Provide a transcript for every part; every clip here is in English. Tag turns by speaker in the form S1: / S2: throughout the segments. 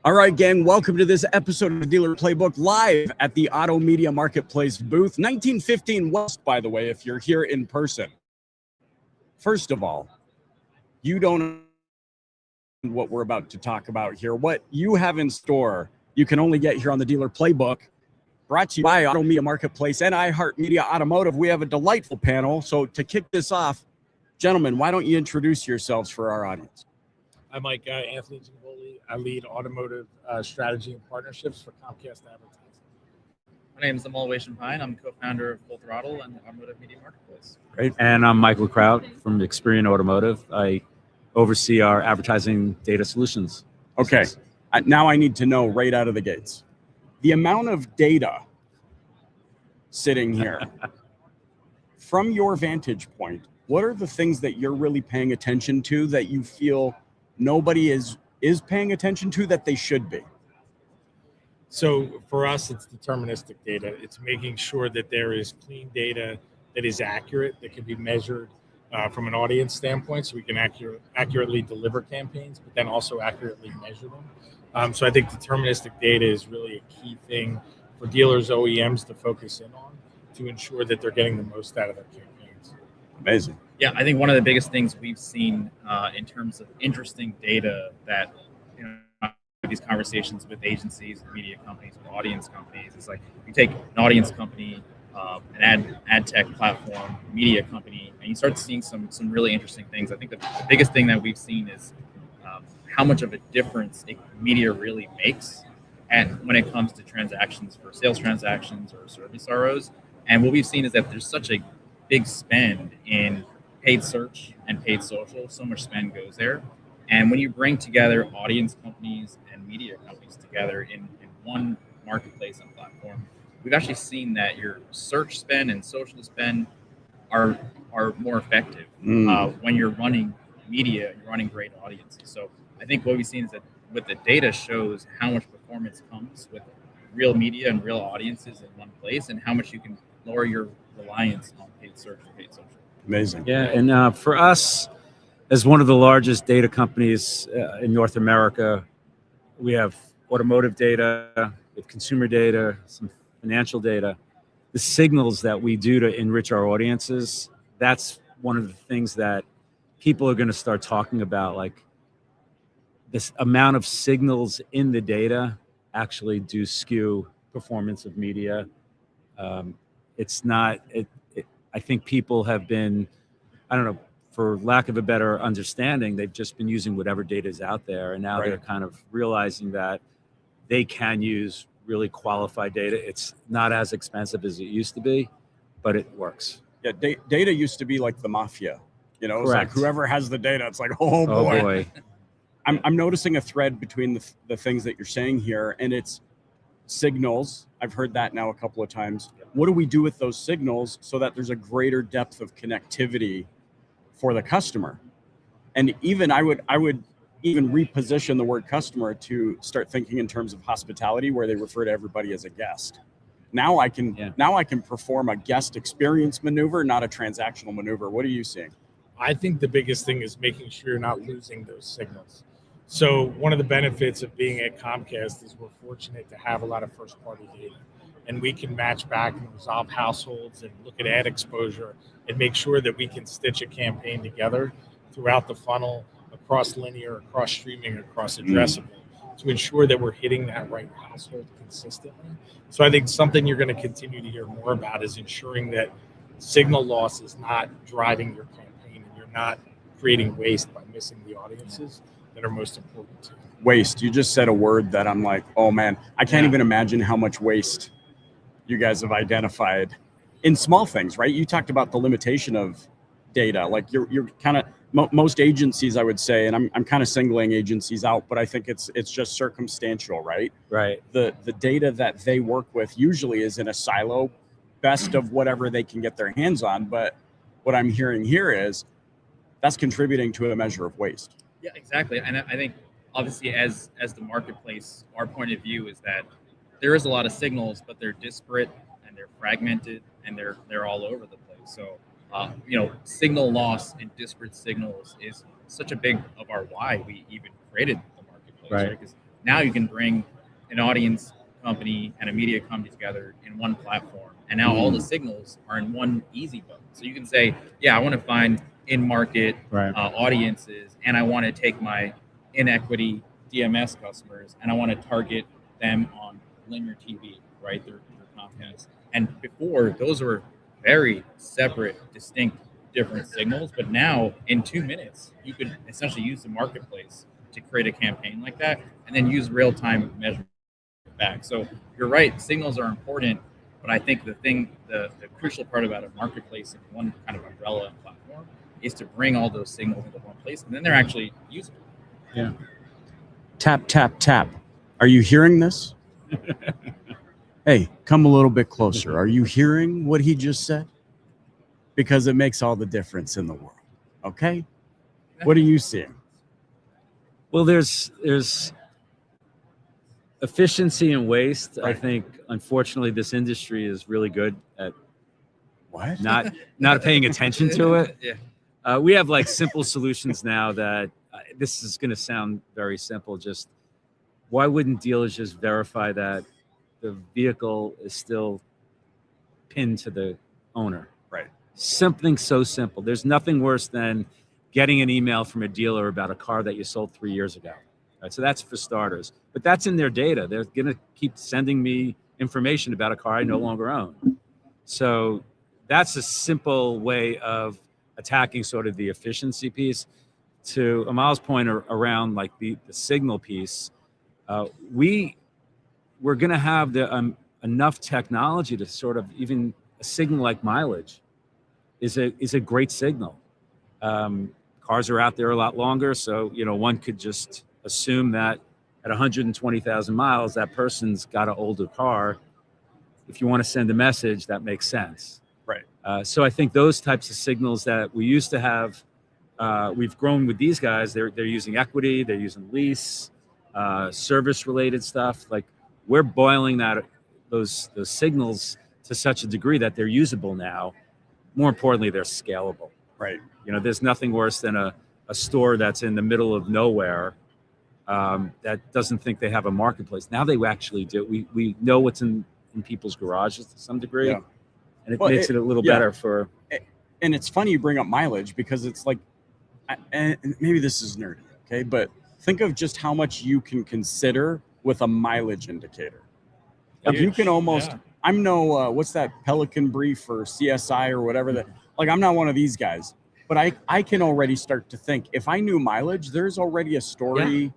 S1: All right, gang, welcome to this episode of the Dealer Playbook live at the Auto Media Marketplace booth, 1915 West, by the way, if you're here in person. First of all, you don't know what we're about to talk about here. What you have in store, you can only get here on the Dealer Playbook, brought to you by Auto Media Marketplace and iHeartMedia Automotive. We have a delightful panel. So to kick this off, gentlemen, why don't you introduce yourselves for our audience?
S2: I'm Mike Anthony Gingoli. I lead automotive strategy and partnerships for Comcast Advertising.
S3: My name is Amal Pine. I'm co-founder of Full Throttle and Automotive Media Marketplace.
S4: Great. And I'm Michael Kraut from Experian Automotive. I oversee our advertising data solutions.
S1: Okay. Now I need to know right out of the gates, the amount of data sitting here from your vantage point. What are the things that you're really paying attention to that you feel nobody is paying attention to that they should be?
S2: So for us, it's deterministic data. It's making sure that there is clean data that is accurate, that can be measured from an audience standpoint, so we can accurately deliver campaigns, but then also accurately measure them. So I think deterministic data is really a key thing for dealers, OEMs to focus in on to ensure that they're getting the most out of their campaigns.
S1: Amazing.
S3: Yeah, I think one of the biggest things we've seen in terms of interesting data that, these conversations with agencies, media companies, or audience companies, is like you take an audience company, an ad tech platform, media company, and you start seeing some really interesting things. I think the biggest thing that we've seen is how much of a difference media really makes, and when it comes to transactions for sales transactions or service ROs. And what we've seen is that there's such a big spend in paid search and paid social. So much spend goes there. And when you bring together audience companies and media companies together in one marketplace and platform, we've actually seen that your search spend and social spend are more effective. When you're running media, you're running great audiences. So I think what we've seen is that what the data shows how much performance comes with real media and real audiences in one place, and how much you can lower your reliance on paid search and paid social.
S1: Amazing.
S4: Yeah, and for us, as one of the largest data companies in North America, we have automotive data, we have consumer data, some financial data. The signals that we do to enrich our audiences, that's one of the things that people are going to start talking about. Like, this amount of signals in the data actually do skew performance of media. It's not, I think people have been, I don't know, for lack of a better understanding, they've just been using whatever data is out there. And now they're kind of realizing that they can use really qualified data. It's not as expensive as it used to be, but it works.
S1: Yeah, data used to be like the mafia. You know, it's
S4: Correct.
S1: like whoever has the data, it's like, oh boy. I'm noticing a thread between the things that you're saying here, and it's signals. I've heard that now a couple of times. What do we do with those signals so that there's a greater depth of connectivity for the customer? And even I would even reposition the word customer to start thinking in terms of hospitality, where they refer to everybody as a guest. Now I can perform a guest experience maneuver, not a transactional maneuver. What are you seeing?
S2: I think the biggest thing is making sure you're not losing those signals. So one of the benefits of being at Comcast is we're fortunate to have a lot of first-party data, and we can match back and resolve households and look at ad exposure and make sure that we can stitch a campaign together throughout the funnel, across linear, across streaming, across addressable, to ensure that we're hitting that right household consistently. So I think something you're going to continue to hear more about is ensuring that signal loss is not driving your campaign, and you're not creating waste by missing the audiences that are most important to you.
S1: Waste. You just said a word that I'm like, oh man, I can't even imagine how much waste you guys have identified in small things, right? You talked about the limitation of data. Like you're kind of, most agencies, I would say, and I'm kind of singling agencies out, but I think it's just circumstantial, right?
S4: Right.
S1: The data that they work with usually is in a silo, best of whatever they can get their hands on. But what I'm hearing here is that's contributing to a measure of waste.
S3: Yeah, exactly. And I think obviously as the marketplace, our point of view is that there is a lot of signals, but they're disparate and they're fragmented and they're all over the place. So signal loss and disparate signals is such a big of our why we even created the marketplace, right? Because now you can bring an audience company and a media company together in one platform, and now all the signals are in one easy button. So you can say, yeah, I want to find in-market audiences, and I want to take my inequity DMS customers, and I want to target them on linear TV, right? They're Comcast. And before, those were very separate, distinct, different signals. But now, in 2 minutes, you could essentially use the marketplace to create a campaign like that, and then use real-time measurement back. So you're right, signals are important, but I think the crucial part about a marketplace and one kind of umbrella and platform is to bring all those signals into one place, and then they're actually usable.
S1: Yeah. Tap, tap, tap. Are you hearing this? Hey, come a little bit closer. Are you hearing what he just said? Because it makes all the difference in the world. Okay? What are you seeing?
S4: Well, there's efficiency and waste.
S1: Right.
S4: I think, unfortunately, this industry is really good at
S1: What?
S4: not paying attention to it.
S3: Yeah.
S4: We have like simple solutions now that this is going to sound very simple. Just why wouldn't dealers just verify that the vehicle is still pinned to the owner?
S1: Right.
S4: Something so simple. There's nothing worse than getting an email from a dealer about a car that you sold 3 years ago. Right, so that's for starters. But that's in their data. They're going to keep sending me information about a car I no longer own. So that's a simple way of attacking sort of the efficiency piece. To Amal's point around like the signal piece, we're going to have the enough technology to sort of even a signal like mileage is a great signal. Cars are out there a lot longer, so one could just assume that at 120,000 miles, that person's got an older car. If you want to send a message, that makes sense.
S1: Right.
S4: So I think those types of signals that we used to have, we've grown with these guys. They're using equity, they're using lease, service-related stuff. Like we're boiling those signals to such a degree that they're usable now. More importantly, they're scalable.
S1: Right.
S4: There's nothing worse than a store that's in the middle of nowhere that doesn't think they have a marketplace. Now they actually do. We know what's in people's garages to some degree, and it makes it a little better for.
S1: And it's funny you bring up mileage because it's like, and maybe this is nerdy, okay, but think of just how much you can consider with a mileage indicator. Like you can almost. I'm no what's that Pelican Brief or CSI or whatever that. Like I'm not one of these guys, but I can already start to think if I knew mileage, there's already a story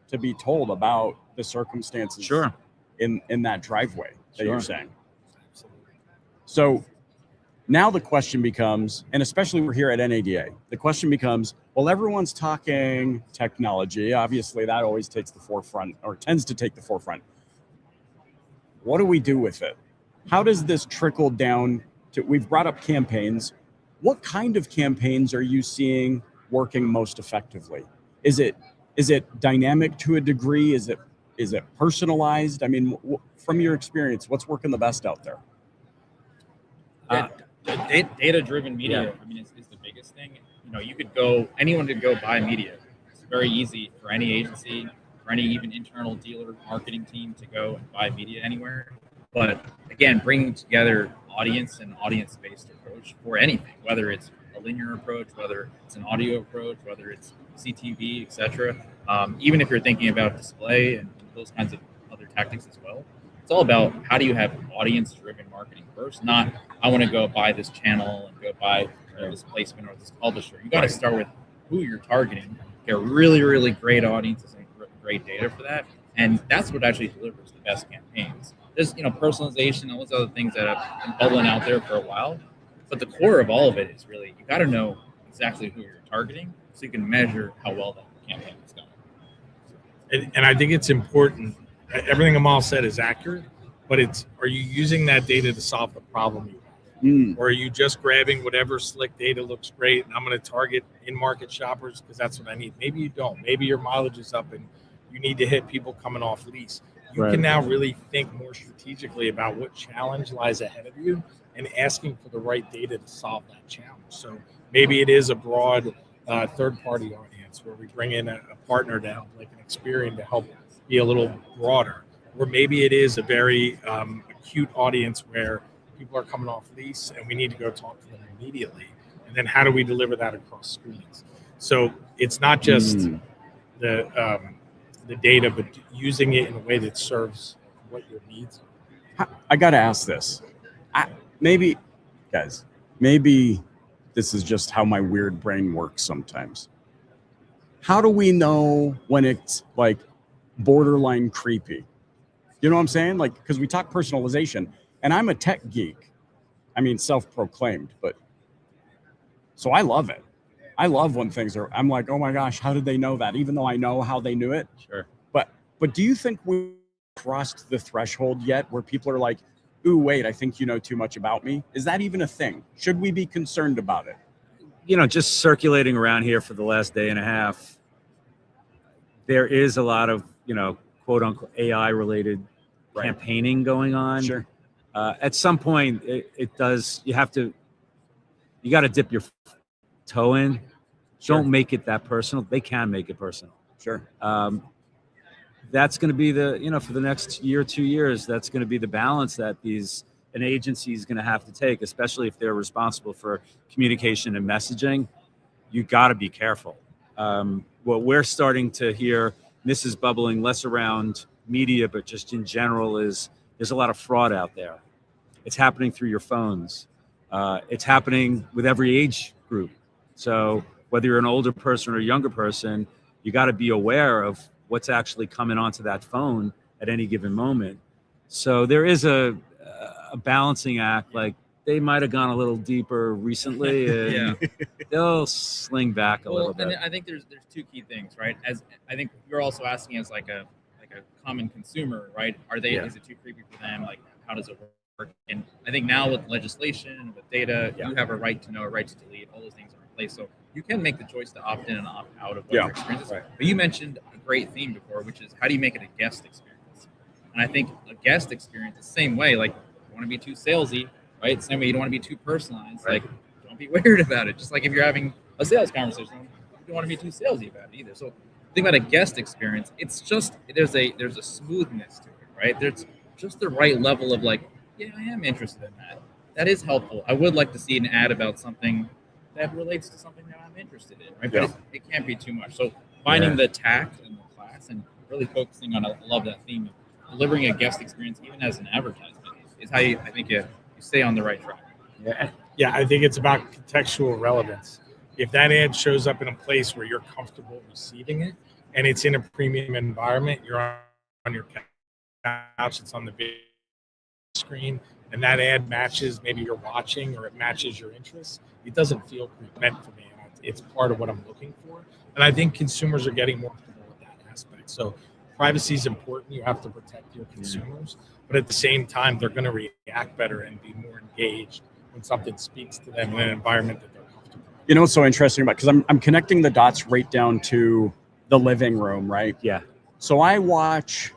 S1: to be told about the circumstances in that driveway that you're saying. So now the question becomes, and especially we're here at NADA, the question becomes, well, everyone's talking technology. Obviously, that always takes the forefront or tends to take the forefront. What do we do with it? How does this trickle down to, we've brought up campaigns. What kind of campaigns are you seeing working most effectively? Is it dynamic to a degree? Is it personalized? I mean, from your experience, what's working the best out there?
S3: Data-driven media, I mean, is the biggest thing. Anyone could go buy media. It's very easy for any agency, for any even internal dealer marketing team to go and buy media anywhere. But again, bringing together audience and audience-based approach for anything, whether it's a linear approach, whether it's an audio approach, whether it's CTV, et cetera. Even if you're thinking about display and those kinds of other tactics as well, it's all about how do you have audience-driven marketing first, not I want to go buy this channel and go buy this placement or this publisher. You got to start with who you're targeting, get really, really great audiences and great data for that, and that's what actually delivers the best campaigns. There's personalization and all those other things that have been bubbling out there for a while, but the core of all of it is really you got to know exactly who you're targeting so you can measure how well that campaign is going.
S2: And I think it's important. Everything Amal said is accurate, but are you using that data to solve the problem you have? Or are you just grabbing whatever slick data looks great and I'm going to target in-market shoppers because that's what I need? Maybe you don't. Maybe your mileage is up and you need to hit people coming off lease. You can now really think more strategically about what challenge lies ahead of you and asking for the right data to solve that challenge. So maybe it is a broad third-party audience where we bring in a partner to help, like an Experian, to help be a little broader, or maybe it is a very acute audience where people are coming off lease and we need to go talk to them immediately. And then how do we deliver that across screens? So it's not just the data, but using it in a way that serves what your needs are.
S1: I got to ask this. Maybe this is just how my weird brain works sometimes. How do we know when it's like borderline creepy? You know what I'm saying? Like, because we talk personalization, and I'm a tech geek. I mean, self-proclaimed, but so I love it. I love when things are, I'm like, oh my gosh, how did they know that? Even though I know how they knew it.
S4: Sure.
S1: But do you think we crossed the threshold yet where people are like, ooh, wait, I think you know too much about me? Is that even a thing? Should we be concerned about it?
S4: You know, just circulating around here for the last day and a half, there is a lot of, you know, quote unquote AI related campaigning going on.
S1: Sure.
S4: At some point, it does, you got to dip your toe in.
S1: Sure.
S4: Don't make it that personal. They can make it personal.
S1: Sure.
S4: That's going to be for the next year, 2 years, that's going to be the balance that an agency is going to have to take, especially if they're responsible for communication and messaging. You got to be careful. What we're starting to hear, this is bubbling less around media, but just in general, is there's a lot of fraud out there. It's happening through your phones. It's happening with every age group. So whether you're an older person or a younger person, you got to be aware of what's actually coming onto that phone at any given moment. So there is a balancing act. Like, they might have gone a little deeper recently, and they'll sling back a little bit.
S3: And I think there's two key things, right? As I think you're also asking as like a common consumer, right? Is it too creepy for them? Like, how does it work? And I think now with legislation, with data, you have a right to know, a right to delete. All those things are in place, so you can make the choice to opt in and opt out of what your experience is. Right. But you mentioned a great theme before, which is how do you make it a guest experience? And I think a guest experience, the same way, like, you want to be too salesy, right? Same way you don't want to be too personalized. Right. Like, don't be weird about it. Just like if you're having a sales conversation, you don't want to be too salesy about it either. So think about a guest experience. It's just there's a smoothness to it, right? There's just the right level of like, yeah, I am interested in that. That is helpful. I would like to see an ad about something that relates to something that I'm interested in, right? But it can't be too much. So finding the tact and the class and really focusing on, I love that theme of delivering a guest experience, even as an advertisement, is how I think you stay on the right track.
S2: Yeah, I think it's about contextual relevance. If that ad shows up in a place where you're comfortable receiving it, and it's in a premium environment, you're on your couch, it's on the big screen, and that ad matches maybe you're watching, or it matches your interests, it doesn't feel meant for me. And it's part of what I'm looking for. And I think consumers are getting more comfortable with that aspect. So privacy is important. You have to protect your consumers. But at the same time, they're going to react better and be more engaged when something speaks to them in an environment that they're comfortable with.
S1: You know what's so interesting about, because I'm connecting the dots right down to the living room, right?
S4: Yeah.
S1: So I watch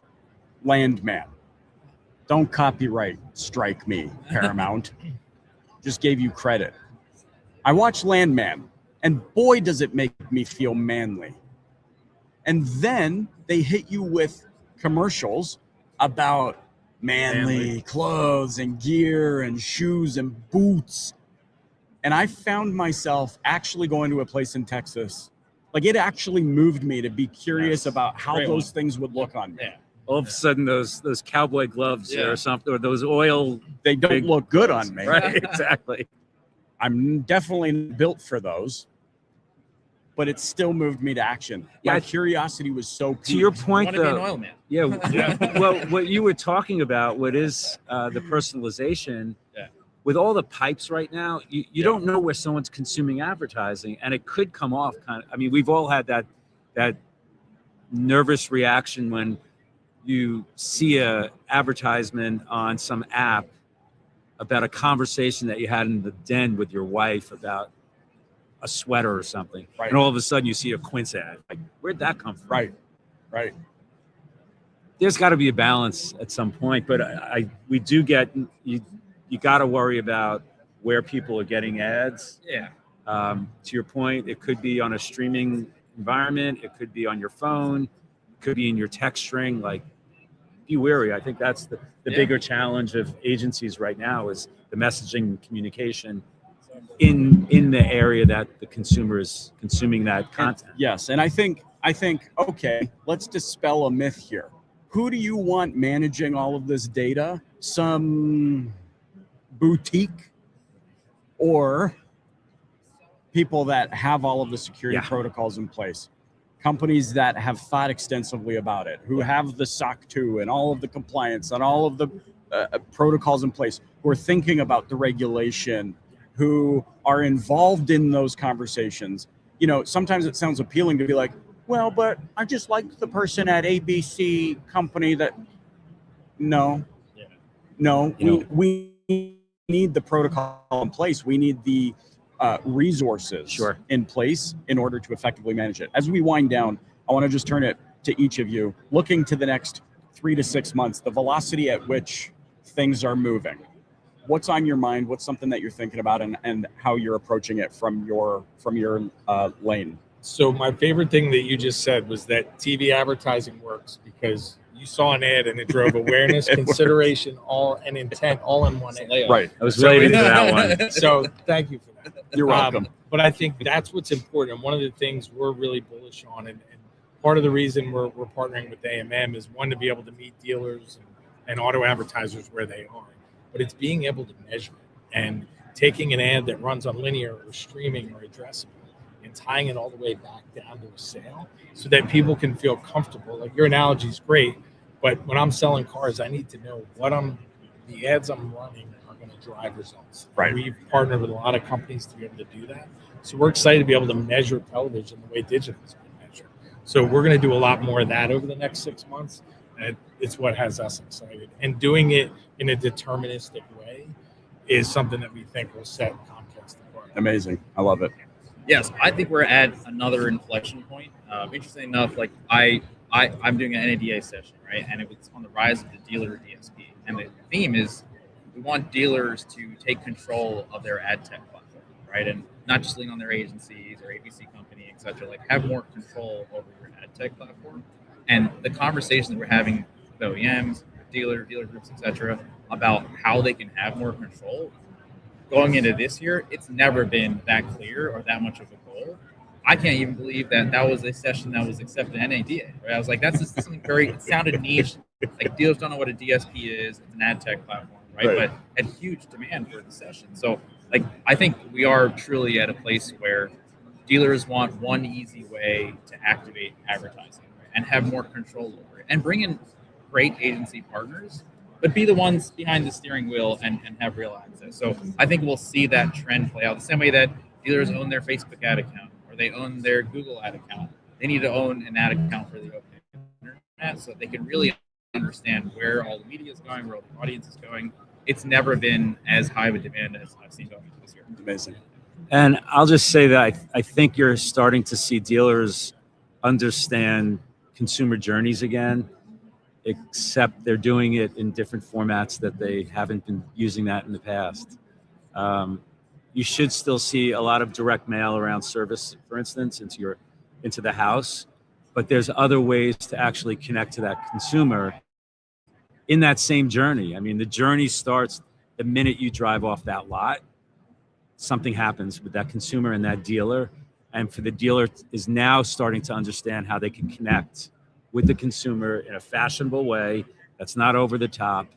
S1: Landman. Don't copyright strike me, Paramount. Just gave you credit. I watch Landman, and boy, does it make me feel manly. And then they hit you with commercials about manly clothes and gear and shoes and boots. And I found myself actually going to a place in Texas. Like, it actually moved me to be curious about how those things would look on me.
S3: Yeah.
S4: All of a sudden, those cowboy gloves or something, or those oil,
S1: they don't look good on me.
S4: Right, exactly.
S1: I'm definitely built for those, but it still moved me to action. My curiosity was so peaked.
S4: To your point,
S3: You want to be an oil man.
S4: Yeah. Well, what you were talking about, what is the personalization?
S3: Yeah.
S4: With all the pipes right now, you don't know where someone's consuming advertising, and it could come off kind of. I mean, we've all had that nervous reaction when you see a advertisement on some app about a conversation that you had in the den with your wife about a sweater or something, and all of a sudden you see a Quince ad. Like, where'd that come from?
S1: Right.
S4: There's got to be a balance at some point, but we do get you got to worry about where people are getting ads.
S3: Yeah.
S4: To your point, it could be on a streaming environment. It could be on your phone. could be in your text string. Like, be wary. I think that's the bigger challenge of agencies right now is the messaging and communication in the area that the consumer is consuming that content.
S1: Yes, and I think okay, let's dispel a myth here. Who do you want managing all of this data? Some boutique or people that have all of the security protocols in place? Companies that have thought extensively about it, who have the SOC 2 and all of the compliance and all of the protocols in place, who are thinking about the regulation, who are involved in those conversations. You know, sometimes it sounds appealing to be like, well, but I just like the person at ABC company that. No, we need the protocol in place. We need the resources in place in order to effectively manage it. As we wind down, I want to just turn it to each of you, looking to the next 3 to 6 months, the velocity at which things are moving. What's on your mind? What's something that you're thinking about, and how you're approaching it from your lane?
S2: So my favorite thing that you just said was that TV advertising works because you saw an ad and it drove awareness, consideration, and intent all in one ad.
S1: Right.
S4: I was waiting for that one.
S2: So thank you for that.
S1: You're welcome.
S2: But I think that's what's important. One of the things we're really bullish on, and part of the reason we're partnering with AMM is, one, to be able to meet dealers and auto advertisers where they are. But it's being able to measure it and taking an ad that runs on linear or streaming or addressable and tying it all the way back down to a sale so that people can feel comfortable. Like, your analogy is great, but when I'm selling cars, I need to know the ads I'm running are going to drive results.
S1: Right.
S2: We've partnered with a lot of companies to be able to do that. So we're excited to be able to measure television the way digital is being measured. So we're going to do a lot more of that over the next 6 months. And it's what has us excited. And doing it in a deterministic way is something that we think will set Comcast apart.
S1: Amazing. I love it.
S3: Yes, I think we're at another inflection point. Interesting enough, like I'm doing an NADA session, right? And it was on the rise of the dealer DSP. And the theme is we want dealers to take control of their ad tech platform, right? And not just lean on their agencies or ABC company, et cetera. Like, have more control over your ad tech platform. And the conversations we're having with OEMs, dealer groups, et cetera, about how they can have more control going into this year, it's never been that clear or that much of a goal. I can't even believe that was a session that was accepted at NADA. Right? I was like, that's just something it sounded niche. Like, dealers don't know what a DSP is. It's an ad tech platform, right? But had huge demand for the session. So, like, I think we are truly at a place where dealers want one easy way to activate advertising, right? And have more control over it, and bring in great agency partners, but be the ones behind the steering wheel and have real access. So I think we'll see that trend play out the same way that dealers own their Facebook ad account or they own their Google ad account. They need to own an ad account for the open internet so they can really understand where all the media is going, where all the audience is going. It's never been as high of a demand as I've seen going into this year.
S1: Amazing.
S4: And I'll just say that I think you're starting to see dealers understand consumer journeys again, except they're doing it in different formats that they haven't been using that in the past. You should still see a lot of direct mail around service, for instance, into the house, but there's other ways to actually connect to that consumer in that same journey. I mean, the journey starts the minute you drive off that lot. Something happens with that consumer and that dealer, and for the dealer is now starting to understand how they can connect with the consumer in a fashionable way that's not over the top.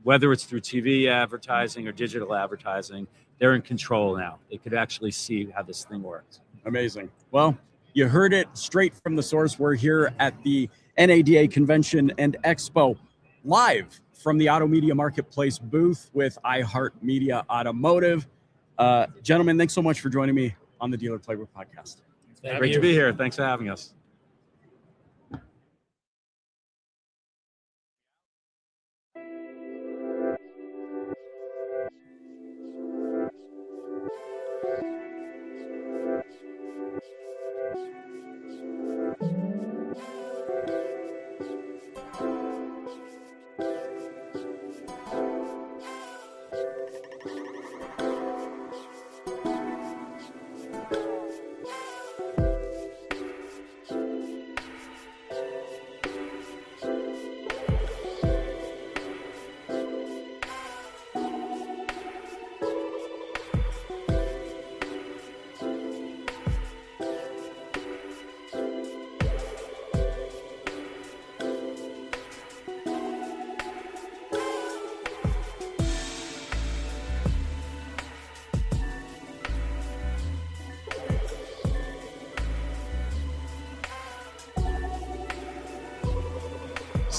S4: Whether it's through TV advertising or digital advertising, they're in control now. They could actually see how this thing works.
S1: Amazing. Well, you heard it straight from the source. We're here at the NADA Convention and Expo, live from the Auto Media Marketplace booth with iHeartMedia Automotive. Gentlemen, thanks so much for joining me on the Dealer Playbook podcast.
S4: Great to be here. Thanks for having us.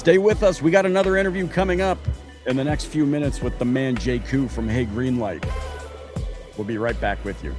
S1: Stay with us. We got another interview coming up in the next few minutes with the man Jay Koo from Hey Greenlight. We'll be right back with you.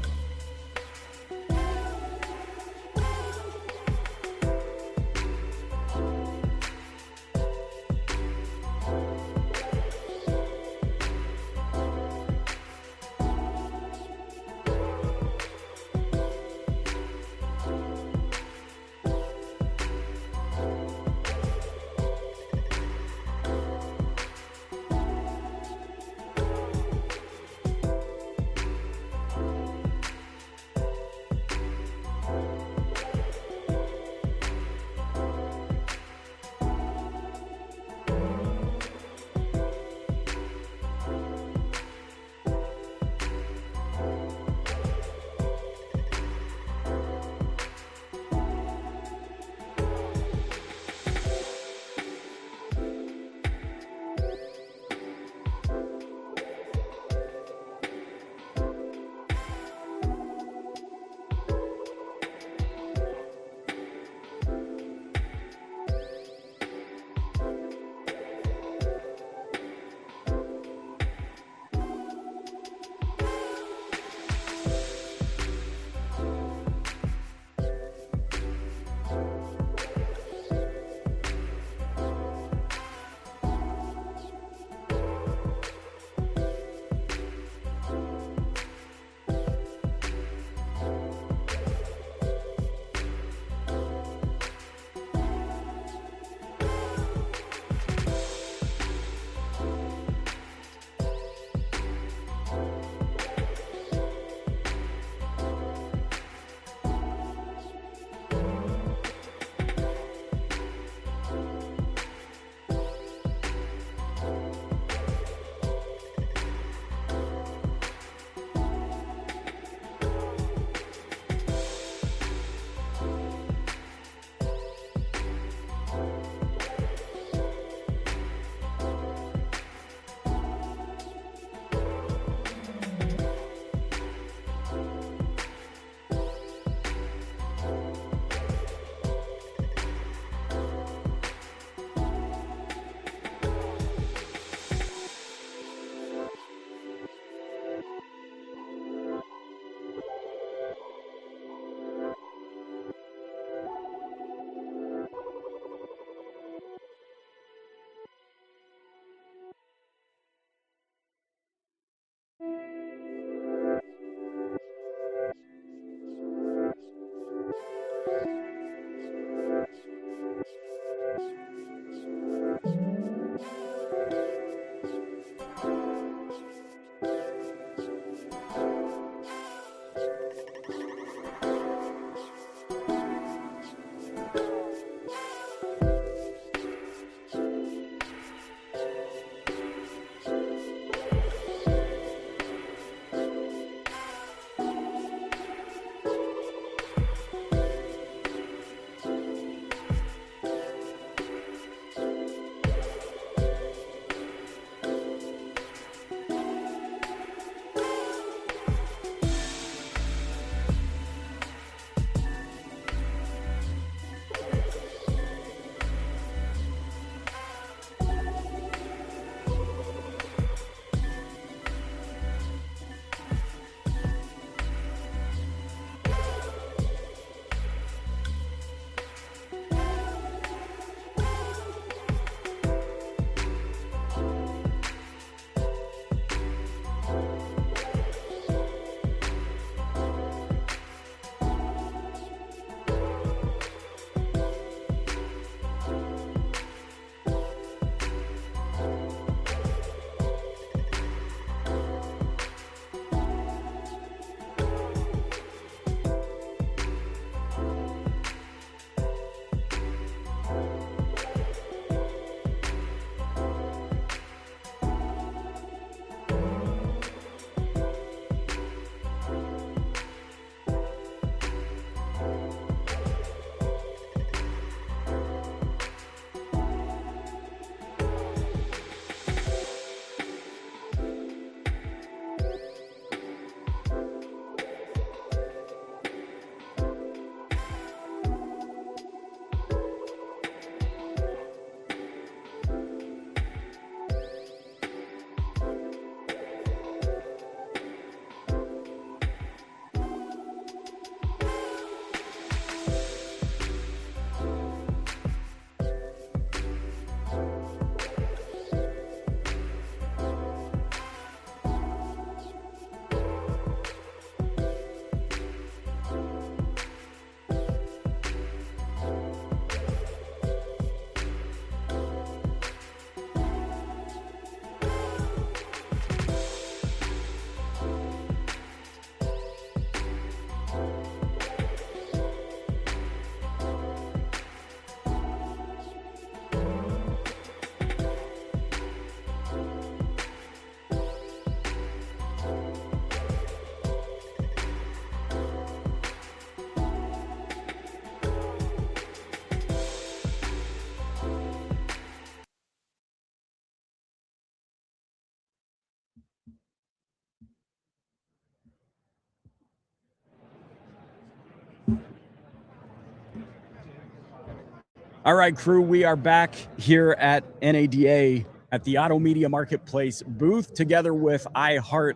S1: All right, crew, we are back here at NADA at the Auto Media Marketplace booth together with iHeart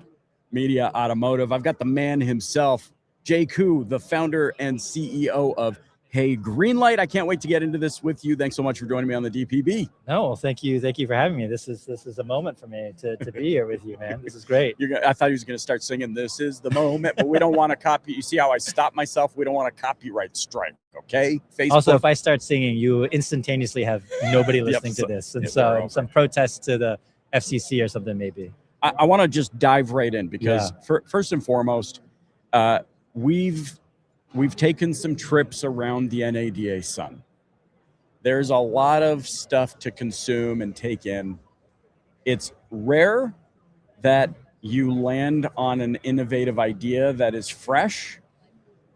S1: Media Automotive. I've got the man himself, Jay Koo, the founder and CEO of Hey Greenlight. I can't wait to get into this with you. Thanks so much for joining me on the DPB.
S5: No, well, thank you for having me. This is a moment for me to be here with you, man. This is great.
S1: I thought he was going to start singing "This Is the Moment," but we don't want to copy. You see how I stopped myself? We don't want a copyright strike, okay? Facebook.
S5: Also, if I start singing, you instantaneously have nobody listening to this, and so some protests to the FCC or something maybe.
S1: I want to just dive right in because first and foremost, we've taken some trips around the NADA Sun. There's a lot of stuff to consume and take in. It's rare that you land on an innovative idea that is fresh,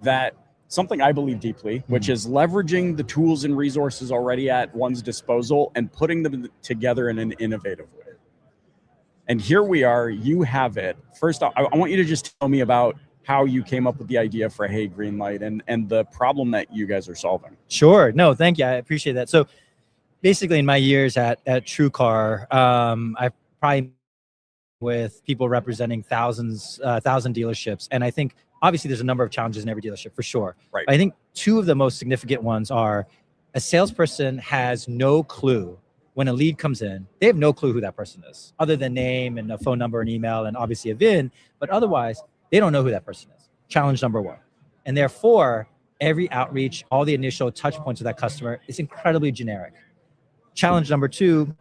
S1: that something I believe deeply, which is leveraging the tools and resources already at one's disposal and putting them together in an innovative way. And here we are, you have it. First, I want you to just tell me about how you came up with the idea for Hey Greenlight and the problem that you guys are solving.
S5: Sure. No, thank you. I appreciate that. So basically in my years at TrueCar, I've probably with people representing thousand dealerships. And I think obviously there's a number of challenges in every dealership for sure.
S1: Right.
S5: I think two of the most significant ones are a salesperson has no clue when a lead comes in. They have no clue who that person is other than name and a phone number and email and obviously a VIN, but otherwise they don't know who that person is. Challenge number one. And therefore, every outreach, all the initial touch points of that customer is incredibly generic. Challenge number two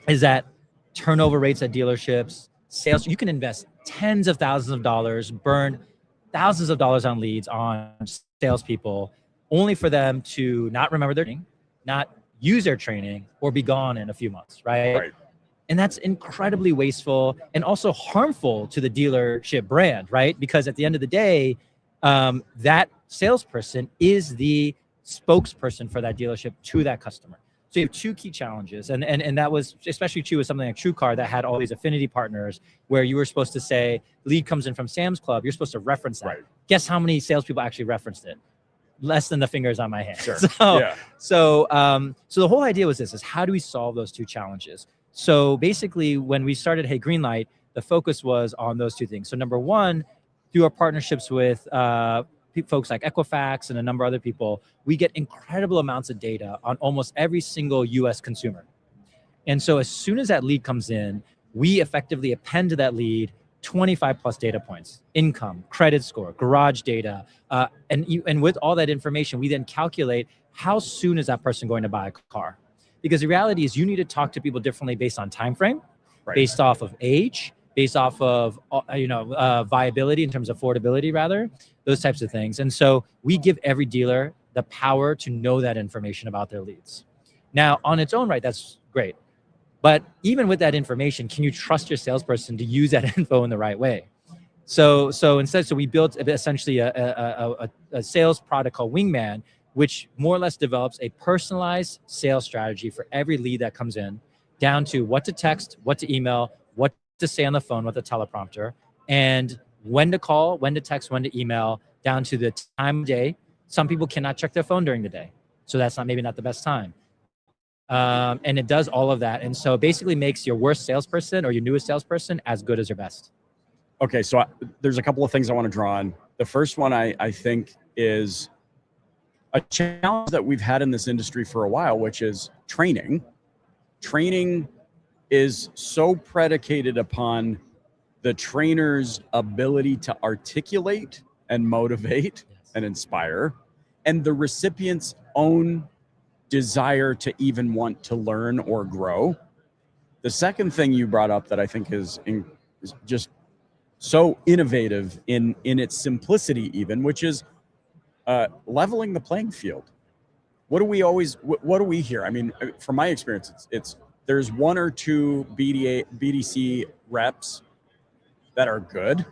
S5: is that turnover rates at dealerships, sales, you can invest tens of thousands of dollars, burn thousands of dollars on leads on salespeople, only for them to not remember their training, not use their training, or be gone in a few months, right? And that's incredibly wasteful and also harmful to the dealership brand, right? Because at the end of the day, that salesperson is the spokesperson for that dealership to that customer. So you have two key challenges. And that was especially true with something like TrueCar that had all these affinity partners where you were supposed to say, lead comes in from Sam's Club, you're supposed to reference that.
S1: Right.
S5: Guess how many salespeople actually referenced it? Less than the fingers on my hand.
S1: Sure.
S5: So the whole idea was this, is how do we solve those two challenges? So basically when we started Hey Greenlight, the focus was on those two things. So number one, through our partnerships with folks like Equifax and a number of other people, we get incredible amounts of data on almost every single US consumer. And so as soon as that lead comes in, we effectively append to that lead 25 plus data points, income, credit score, garage data. And with all that information, we then calculate how soon is that person going to buy a car? Because the reality is you need to talk to people differently based on time frame, based off of age, based off of viability in terms of affordability, rather, those types of things. And so we give every dealer the power to know that information about their leads. Now, on its own right, that's great. But even with that information, can you trust your salesperson to use that info in the right way? So we built essentially a sales product called Wingman, which more or less develops a personalized sales strategy for every lead that comes in, down to what to text, what to email, what to say on the phone with the teleprompter, and when to call, when to text, when to email, down to the time of day. Some people cannot check their phone during the day, so that's maybe not the best time. And it does all of that. And so it basically makes your worst salesperson or your newest salesperson as good as your best.
S1: Okay, so there's a couple of things I want to draw on. The first one I think is a challenge that we've had in this industry for a while, which is training. Training is so predicated upon the trainer's ability to articulate and motivate and inspire, and the recipient's own desire to even want to learn or grow. The second thing you brought up that I think is just so innovative in its simplicity even, which is leveling the playing field. What do we hear? I mean, from my experience, it's there's one or two BDC reps that are good.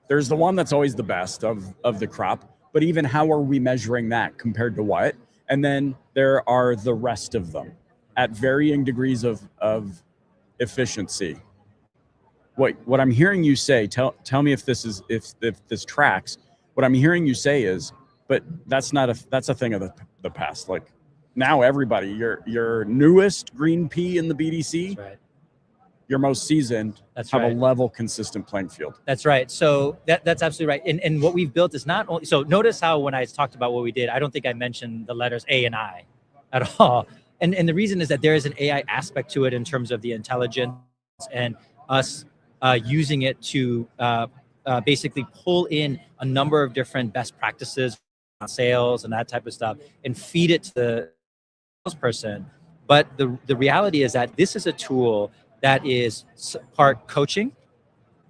S1: There's the one that's always the best of the crop, but even how are we measuring that compared to what? And then there are the rest of them at varying degrees of efficiency. What I'm hearing you say, tell me if this tracks. What I'm hearing you say is but that's a thing of the past. Like now everybody, your newest green pea in the BDC,
S5: That's right.
S1: your most seasoned,
S5: That's
S1: have
S5: right.
S1: a level, consistent playing field.
S5: That's right. So that's absolutely right. And what we've built is not only, so notice how when I talked about what we did, I don't think I mentioned the letters A and I at all. And the reason is that there is an AI aspect to it in terms of the intelligence and us using it to basically pull in a number of different best practices on sales and that type of stuff and feed it to the salesperson. But the reality is that this is a tool that is part coaching,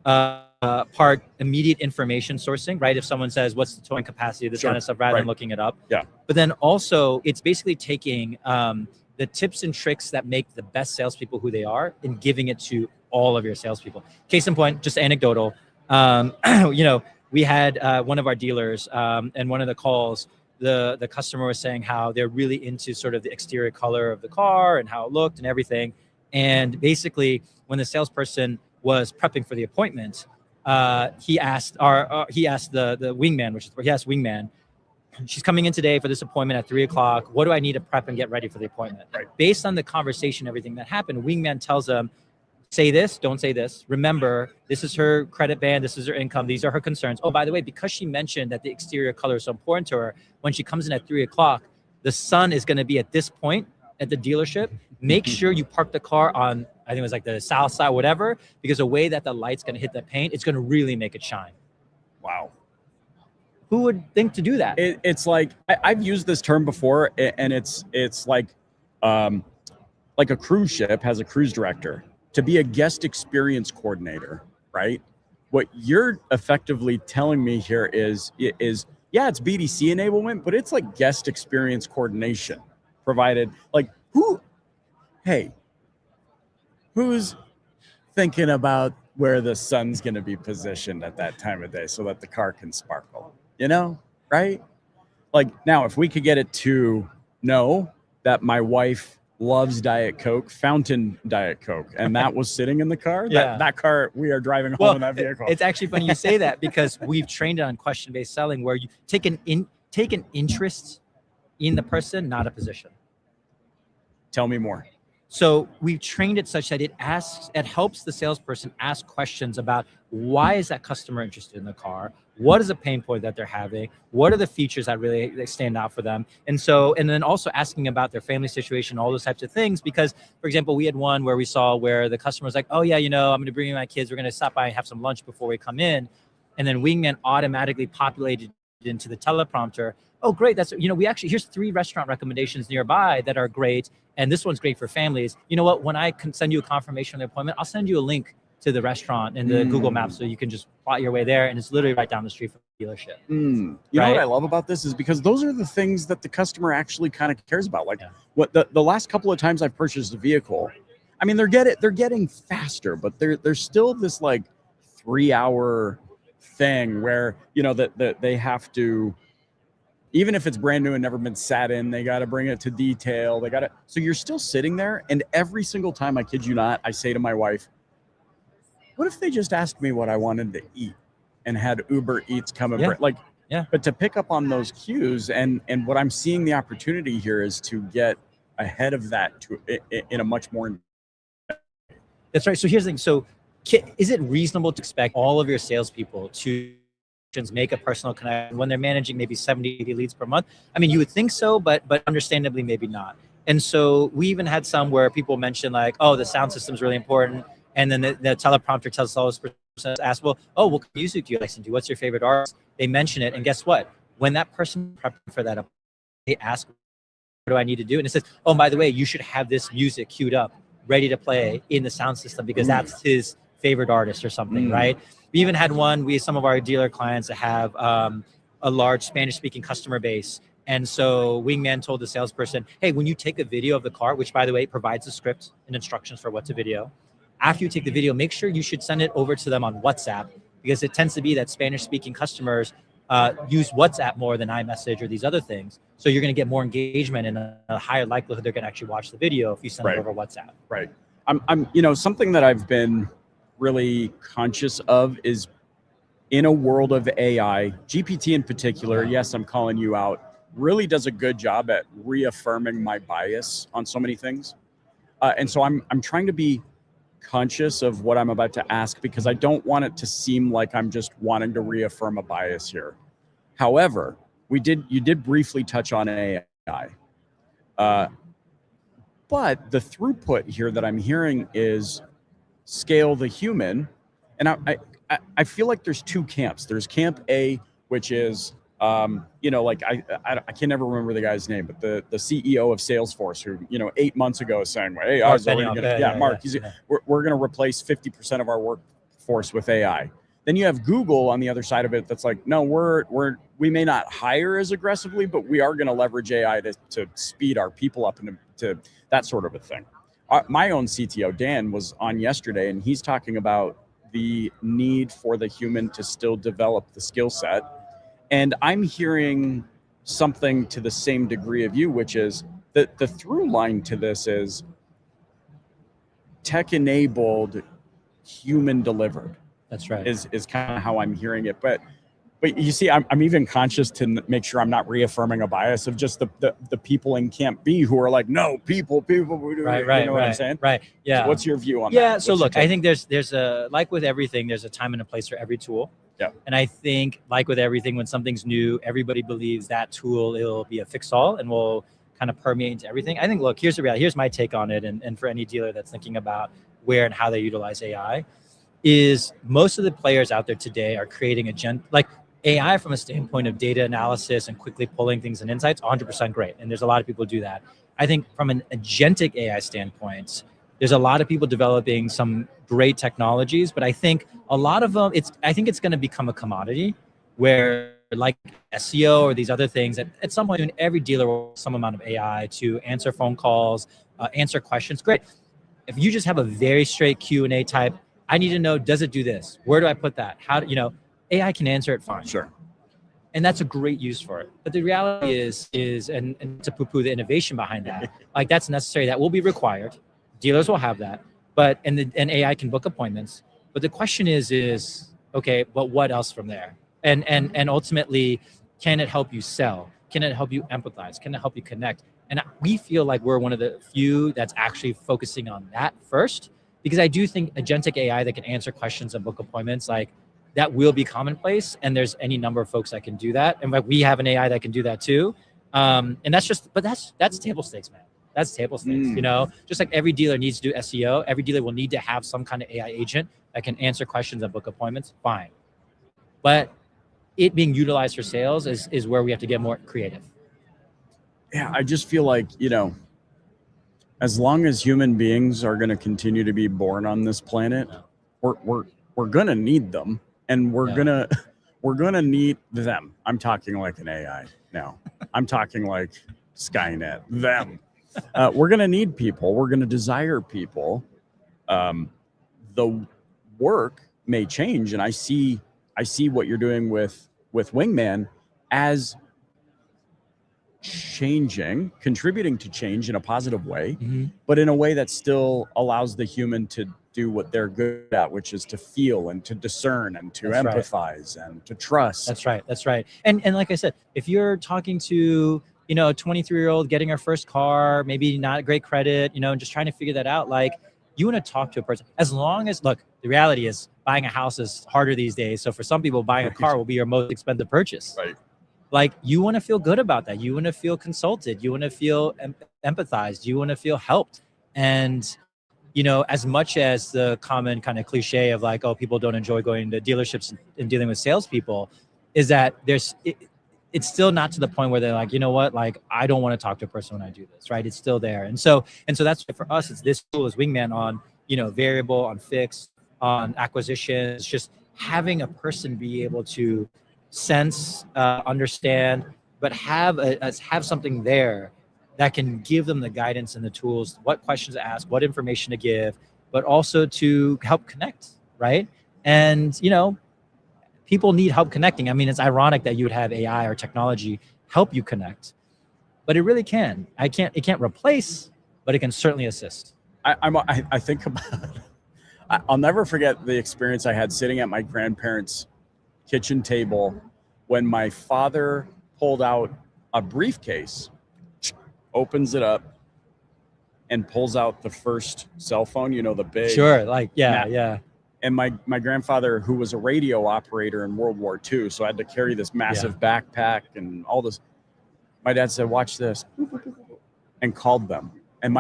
S5: part immediate information sourcing, right? If someone says, what's the towing capacity, this kind of stuff, rather than looking it up.
S1: Yeah.
S5: But then also it's basically taking the tips and tricks that make the best salespeople who they are and giving it to all of your salespeople. Case in point, just anecdotal, we had one of our dealers and one of the calls, the customer was saying how they're really into sort of the exterior color of the car and how it looked and everything. And basically when the salesperson was prepping for the appointment, he asked the wingman, he asked wingman, she's coming in today for this appointment at 3:00. What do I need to prep and get ready for the appointment?
S1: Right.
S5: Based on the conversation, everything that happened, wingman tells them, say this, don't say this. Remember, this is her credit band, this is her income, these are her concerns. Oh, by the way, because she mentioned that the exterior color is so important to her, when she comes in at 3:00, the sun is going to be at this point at the dealership. Make sure you park the car on, I think it was like the south side, whatever, because the way that the light's going to hit the paint, it's going to really make it shine.
S1: Wow.
S5: Who would think to do that?
S1: It's like I've used this term before, and it's like a cruise ship has a cruise director. To be a guest experience coordinator, right? What you're effectively telling me here is yeah, it's BDC enablement, but it's like guest experience coordination, provided like who's thinking about where the sun's going to be positioned at that time of day so that the car can sparkle, right? Like now, if we could get it to know that my wife loves Diet Coke, fountain Diet Coke, and that was sitting in the car, that car, we are driving home in that vehicle.
S5: It's actually funny you say that because we've trained it on question-based selling where you take an interest in the person, not a position.
S1: Tell me more.
S5: So we've trained it such that it helps the salesperson ask questions about why is that customer interested in the car? What is the pain point that they're having? What are the features that really stand out for them? And then also asking about their family situation, all those types of things. Because, for example, we had one where we saw where the customer was like, oh yeah, I'm going to bring in my kids. We're going to stop by and have some lunch before we come in. And then Wingman automatically populated into the teleprompter. Oh, great. That's, here's 3 restaurant recommendations nearby that are great. And this one's great for families. You know what? When I can send you a confirmation of the appointment, I'll send you a link to the restaurant in the Google Maps so you can just plot your way there. And it's literally right down the street from the dealership.
S1: You know what I love about this is because those are the things that the customer actually kind of cares about. Like what the last couple of times I've purchased a vehicle, I mean, they're getting faster, but there's still this like 3-hour thing where, that they have to, even if it's brand new and never been sat in, they got to bring it to detail. So you're still sitting there. And every single time, I kid you not, I say to my wife, what if they just asked me what I wanted to eat and had Uber Eats come and bring, but to pick up on those cues and what I'm seeing the opportunity here is to get ahead of that in a much more.
S5: That's right. So here's the thing. So is it reasonable to expect all of your salespeople to make a personal connection when they're managing maybe 70, 80 leads per month? I mean, you would think so, but understandably, maybe not. And so we even had some where people mentioned like, oh, the sound system is really important. And then the teleprompter tells the person, ask, well, what music do you listen to? What's your favorite artist? They mention it. And guess what? When that person prepping for that, they ask, what do I need to do? And it says, oh, by the way, you should have this music queued up, ready to play in the sound system because that's his favorite artist or something, right? We even had some of our dealer clients that have a large Spanish-speaking customer base. And so Wingman told the salesperson, hey, when you take a video of the car, which by the way, provides a script and instructions for what to video, after you take the video, make sure you should send it over to them on WhatsApp because it tends to be that Spanish-speaking customers use WhatsApp more than iMessage or these other things. So you're going to get more engagement and a higher likelihood they're going to actually watch the video if you send it over WhatsApp.
S1: Right. I'm something that I've been really conscious of is in a world of AI, GPT in particular, yes, I'm calling you out, really does a good job at reaffirming my bias on so many things. And so I'm trying to be conscious of what I'm about to ask, because I don't want it to seem like I'm just wanting to reaffirm a bias here. However, you did briefly touch on AI. But the throughput here that I'm hearing is scale the human. And I feel like there's two camps. There's camp A, which is, like I can never remember the guy's name, but the CEO of Salesforce, who 8 months ago was saying, "Hey, I was already gonna, Mark, we're going to replace 50% of our workforce with AI." Then you have Google on the other side of it, that's like, no, we may not hire as aggressively, but we are going to leverage AI to speed our people up and to that sort of a thing. My own CTO, Dan, was on yesterday, and he's talking about the need for the human to still develop the skill set. And I'm hearing something to the same degree of you, which is that the through line to this is tech-enabled, human delivered.
S5: That's right.
S1: Is kind of how I'm hearing it. But you see, I'm even conscious to make sure I'm not reaffirming a bias of just the people in Camp B who are like, no, people.
S5: Right.
S1: You know what I'm saying?
S5: Right. Yeah.
S1: So what's your view on that?
S5: Yeah. So look, I think there's a, like with everything, there's a time and a place for every tool.
S1: Yeah.
S5: And I think, like with everything, when something's new, everybody believes that tool, it'll be a fix-all and will kind of permeate into everything. I think, look, here's the reality. Here's my take on it. And for any dealer that's thinking about where and how they utilize AI, is most of the players out there today are creating like AI from a standpoint of data analysis and quickly pulling things and insights, 100% great. And there's a lot of people who do that. I think from an agentic AI standpoint, there's a lot of people developing some great technologies, but I think a lot of them, I think it's going to become a commodity where, like SEO or these other things, at some point every dealer will have some amount of AI to answer phone calls, answer questions. Great. If you just have a very straight Q&A type, I need to know, does it do this? Where do I put that? How do AI can answer it fine.
S1: Sure.
S5: And that's a great use for it. But the reality is and to poo-poo the innovation behind that, like that's necessary, that will be required. Dealers will have that, but and AI can book appointments. But the question is okay, but what else from there? And ultimately, can it help you sell? Can it help you empathize? Can it help you connect? And we feel like we're one of the few that's actually focusing on that first, because I do think agentic AI that can answer questions and book appointments, like that will be commonplace. And there's any number of folks that can do that. And like we have an AI that can do that too. And that's table stakes, man. That's table stakes, just like every dealer needs to do SEO. Every dealer will need to have some kind of AI agent that can answer questions and book appointments. Fine. But it being utilized for sales is where we have to get more creative.
S1: Yeah. I just feel like, as long as human beings are going to continue to be born on this planet, we're going to need them, and we're going to need them. I'm talking like an AI now. I'm talking like Skynet, them. We're going to need people. We're going to desire people. The work may change, and I see what you're doing with Wingman as changing, contributing to change in a positive way, but in a way that still allows the human to do what they're good at, which is to feel and to discern and to empathize and to trust.
S5: That's right. And like I said, if you're talking to, a 23-year-old getting her first car, maybe not great credit, and just trying to figure that out, like you want to talk to a person. As long as, look, the reality is buying a house is harder these days. So for some people, buying a car will be your most expensive purchase.
S1: Right.
S5: Like you want to feel good about that. You want to feel consulted. You want to feel empathized. You want to feel helped. And, as much as the common kind of cliche of like, oh, people don't enjoy going to dealerships and dealing with salespeople, is that it's still not to the point where they're like, you know what, like, I don't want to talk to a person when I do this, right? It's still there. And so that's for us, it's this tool is Wingman on, variable, on fixed, on acquisitions, just having a person be able to sense, understand, but have something there that can give them the guidance and the tools, what questions to ask, what information to give, but also to help connect, right? And, people need help connecting. I mean, it's ironic that you would have AI or technology help you connect, but it really can. It can't replace, but it can certainly assist.
S1: I think about, I'll never forget the experience I had sitting at my grandparents' kitchen table when my father pulled out a briefcase, opens it up, and pulls out the first cell phone, you know, the big.
S5: Sure, like, yeah,
S1: Mac.
S5: yeah.
S1: And my grandfather, who was a radio operator in World War II, so I had to carry this massive backpack and all this. My dad said, watch this, and called them. And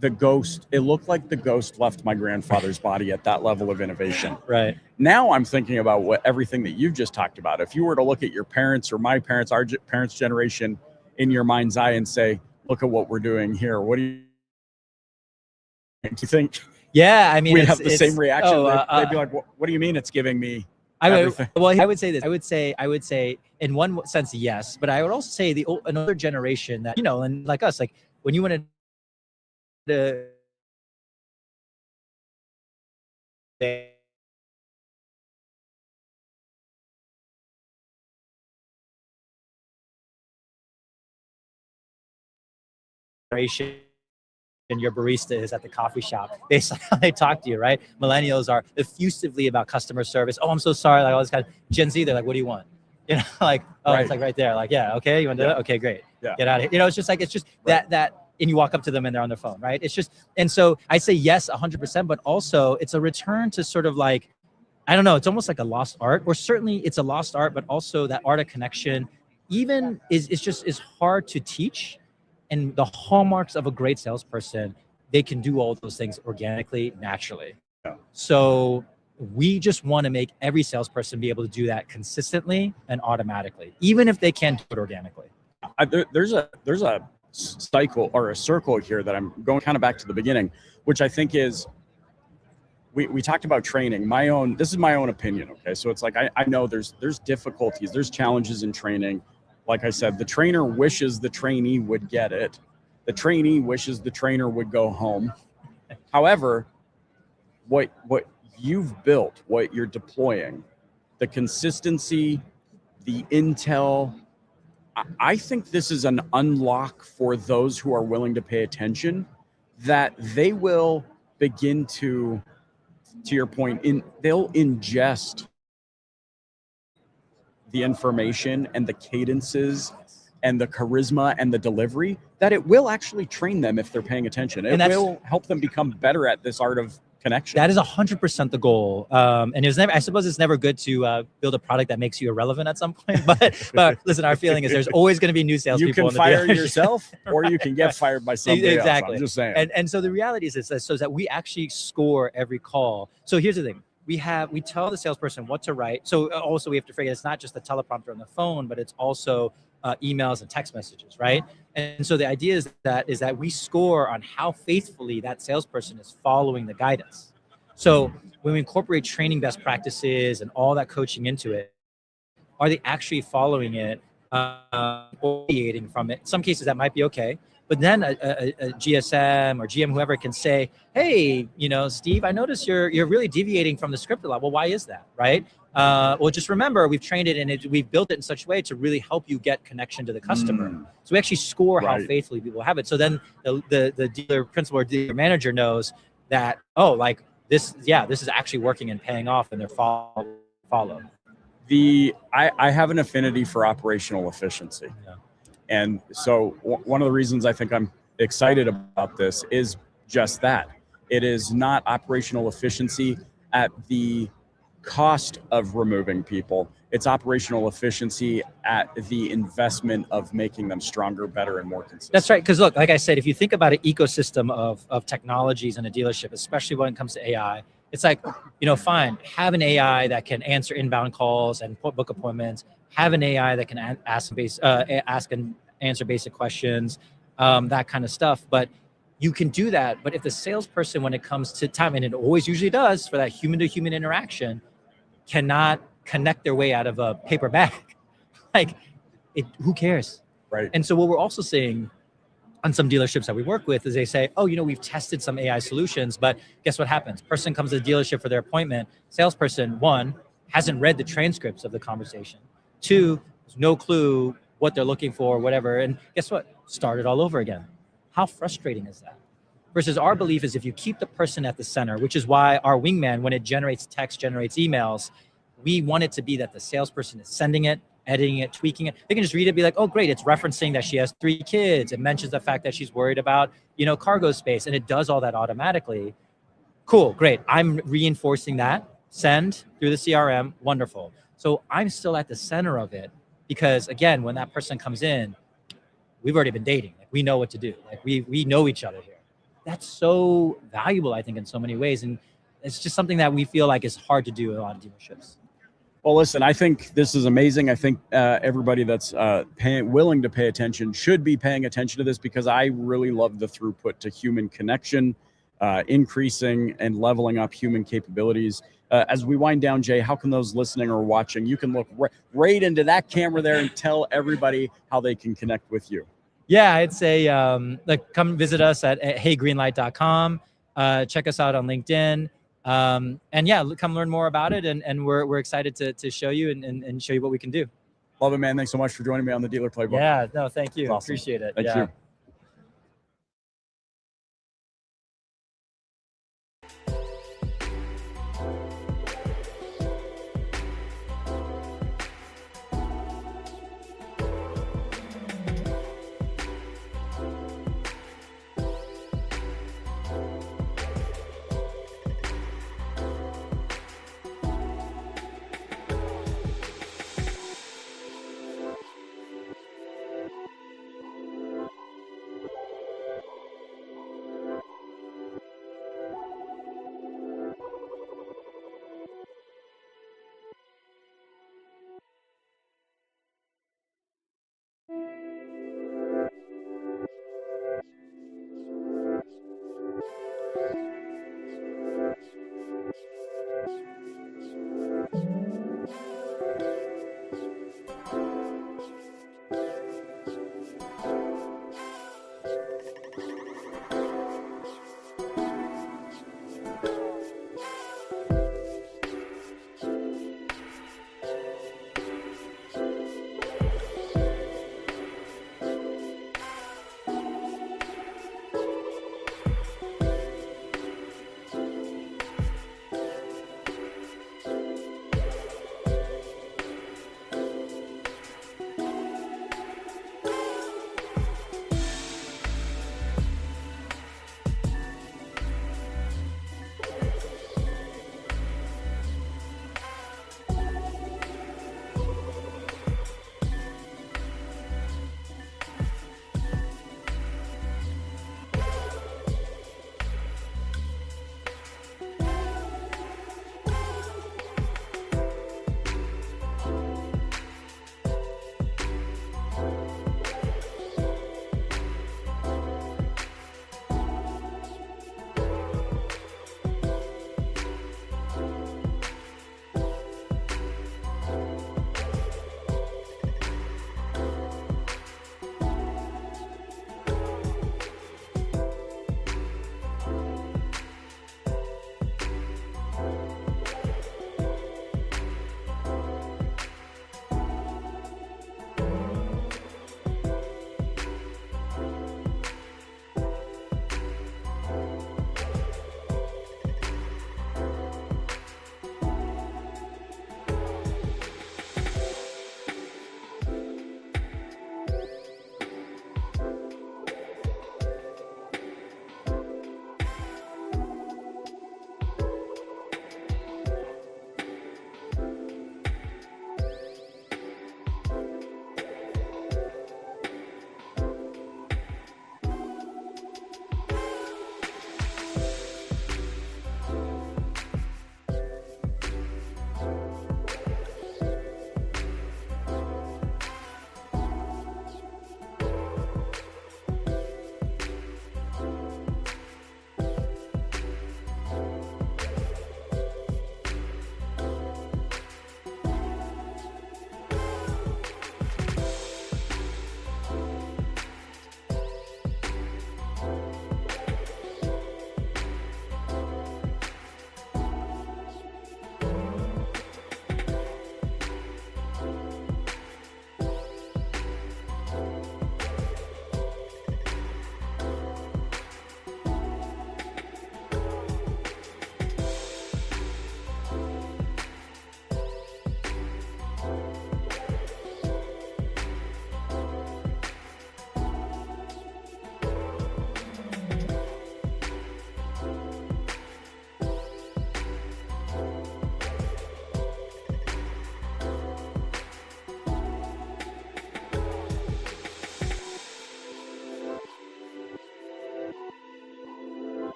S1: the ghost, it looked like the ghost left my grandfather's body at that level of innovation.
S5: Right.
S1: Now I'm thinking about everything that you've just talked about. If you were to look at your parents or my parents, our parents' generation in your mind's eye and say, look at what we're doing here, what do you think?
S5: Yeah, I mean,
S1: we'd have the same reaction. They'd be like, what do you mean it's giving me everything?
S5: I would say in one sense, yes, but I would also say another generation that, you know, and like us, like when you wanted to generation and your barista is at the coffee shop based on how they talk to you, right? Millennials are effusively about customer service. Oh, I'm so sorry, like all this kind of Gen Z, they're like, what do you want? You know, like, oh,
S1: Right.
S5: It's like right there, like, yeah, okay, you want to do it? Okay, great.
S1: Yeah.
S5: Get out of here. You know, it's just that, and you walk up to them and they're on their phone, right? It's just, and so I say yes, 100%, but also it's a return to sort of like, I don't know, it's almost like a lost art, or certainly it's a lost art, but also that art of connection even is hard to teach. And the hallmarks of a great salesperson, they can do all those things organically, naturally.
S1: Yeah. So
S5: we just want to make every salesperson be able to do that consistently and automatically, even if they can't do it organically.
S1: There's a cycle or a circle here that I'm going kind of back to the beginning, which I think is, we talked about training. This is my own opinion. Okay. So it's like, I know there's difficulties, there's challenges in training. Like I said, the trainer wishes the trainee would get it. The trainee wishes the trainer would go home. However, what you've built, what you're deploying, the consistency, the intel, I think this is an unlock for those who are willing to pay attention, that they will begin to your point, they'll ingest the information and the cadences and the charisma and the delivery, that it will actually train them if they're paying attention. It will help them become better at this art of connection.
S5: That is 100% the goal. And I suppose it's never good to build a product that makes you irrelevant at some point. But listen, our feeling is there's always going to be new salespeople.
S1: You can fire yourself, or you can get fired by somebody
S5: exactly.
S1: else. I'm just saying.
S5: And so the reality is that we actually score every call. So here's the thing. We tell the salesperson what to write. So also we have to figure it's not just the teleprompter on the phone, but it's also emails and text messages, right? And so the idea is that we score on how faithfully that salesperson is following the guidance. So when we incorporate training best practices and all that coaching into it, are they actually following it, or deviating from it? In some cases that might be okay. But then a GSM or GM, whoever, can say, hey, Steve, I notice you're really deviating from the script a lot. Well, why is that, right? Well, just remember, we've trained it and we've built it in such a way to really help you get connection to the customer. So we actually score how faithfully people have it. So then the dealer principal or dealer manager knows that, oh, like this is actually working and paying off, and they're follow.
S1: I have an affinity for operational efficiency. Yeah. And so one of the reasons I think I'm excited about this is just that. It is not operational efficiency at the cost of removing people. It's operational efficiency at the investment of making them stronger, better, and more consistent.
S5: That's right. Because look, like I said, if you think about an ecosystem of technologies in a dealership, especially when it comes to AI, it's like, fine, have an AI that can answer inbound calls and book appointments. Have an AI that can ask and answer basic questions, that kind of stuff. But you can do that. But if the salesperson, when it comes to time, and it always usually does for that human-to-human interaction, cannot connect their way out of a paper bag, who cares?
S1: Right.
S5: And so what we're also seeing on some dealerships that we work with is they say, oh, we've tested some AI solutions, but guess what happens? Person comes to the dealership for their appointment. Salesperson, one, hasn't read the transcripts of the conversation. Two, has no clue what they're looking for, whatever. And guess what? Start it all over again. How frustrating is that? Versus our belief is if you keep the person at the center, which is why our wingman, when it generates text, generates emails, We want it to be that the salesperson is sending it, editing it, tweaking it. They can just read it, be like, oh, great, it's referencing that she has 3 kids. It mentions the fact that she's worried about, cargo space, and it does all that automatically. Cool, great. I'm reinforcing that. Send through the CRM, wonderful. So I'm still at the center of it because, again, when that person comes in, we've already been dating. Like, we know what to do. Like, we know each other here. That's so valuable, I think, in so many ways. And it's just something that we feel like is hard to do in a lot of dealerships.
S1: Well, listen, I think this is amazing. I think everybody that's willing to pay attention should be paying attention to this, because I really love the throughput to human connection, increasing and leveling up human capabilities. As we wind down, Jay, how can those listening or watching, you can look right into that camera there and tell everybody how they can connect with you.
S5: Yeah, I'd say come visit us at heygreenlight.com. Check us out on LinkedIn. And yeah, come learn more about it. And we're excited to show you and show you what we can do.
S1: Love it, man. Thanks so much for joining me on the Dealer Playbook.
S5: Yeah, no, thank you.
S1: Awesome.
S5: Appreciate it.
S1: Thank you.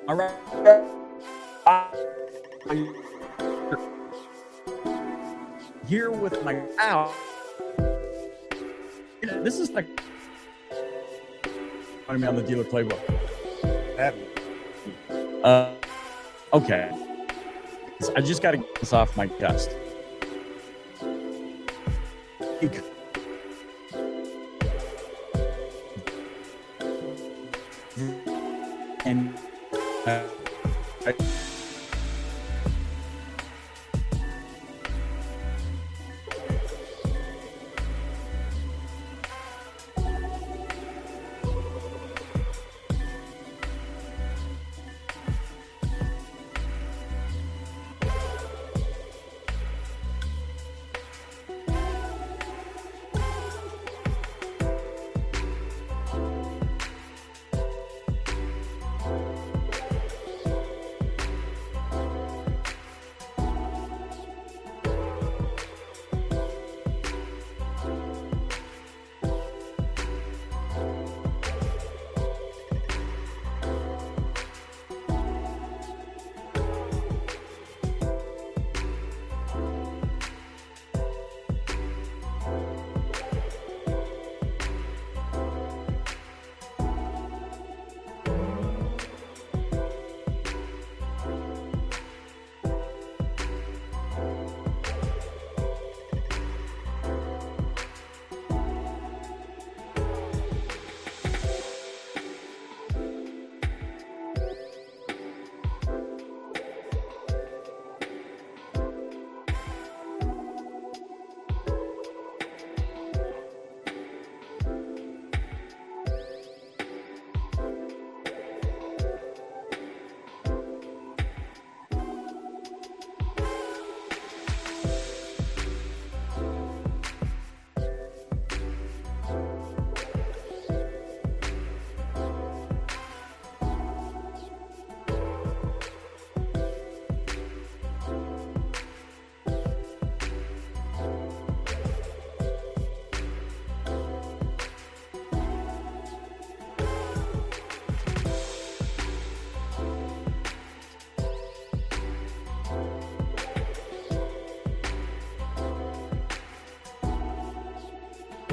S1: All right. Here with my out. This is like me on the Dealer Playbook. Okay. I just got to get this off my chest. And